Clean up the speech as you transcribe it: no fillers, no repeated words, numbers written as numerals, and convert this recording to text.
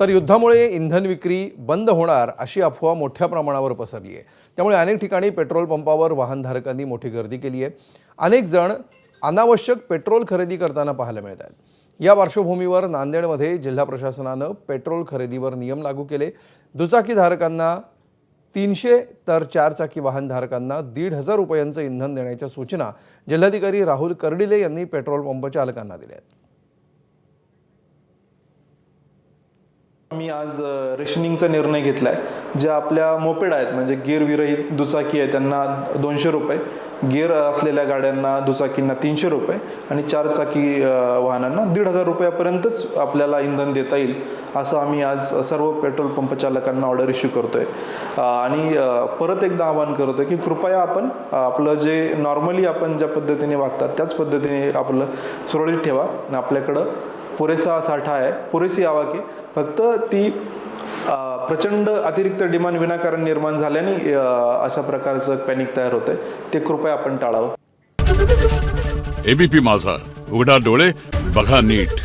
तर युद्धामुळे इंधन विक्री बंद होणार अशी अफवा मोठ्या प्रमाणावर पसरली आहे। त्यामुळे अनेक ठिकाणी पेट्रोल पंपावर वाहनधारकांनी मोठी गर्दी केली आहे। अनेक जण अनावश्यक पेट्रोल खरेदी करताना पाहायला मिळत आहेत। या पार्श्वभूमीवर नांदेडमध्ये जिल्हा प्रशासनाने पेट्रोल खरेदीवर नियम लागू केले। दुचाकीधारकांना 300 तर 4 चाकी वाहनधारकांना 1,500 रुपयांचं इंधन देण्याच्या सूचना जिल्हाधिकारी राहुल कर्डिले यांनी पेट्रोल पंप चालकांना दिल्या आहेत। आम्ही आज रेशनिंगचा निर्णय घेतलाय। जे आपल्या मोपेड आहेत म्हणजे गिअर विरहित दुचाकी आहे त्यांना 200 रुपये, गिअर असलेल्या गाड्यांना दुचाकींना 300 रुपये आणि 4 चाकी वाहनांना 1,500 रुपयापर्यंतच आपल्याला इंधन देता येईल असं आम्ही आज सर्व पेट्रोल पंप चालकांना ऑर्डर इश्यू करतोय। आणि परत एकदा आवाहन करतोय की कृपया आपण आपलं जे नॉर्मली आपण ज्या पद्धतीने वागतात त्याच पद्धतीने आपलं सुरळीत ठेवा। आपल्याकडं पुरेसा साठा आहे, पुरेशी आवक आहे, फक्त ती प्रचंड अतिरिक्त डिमांड विनाकारण निर्माण झाल्याने अशा प्रकारचं पॅनिक तयार होतंय, ते कृपया आपण टाळावं। एबीपी माझा, उघडा डोळे बघा नीट।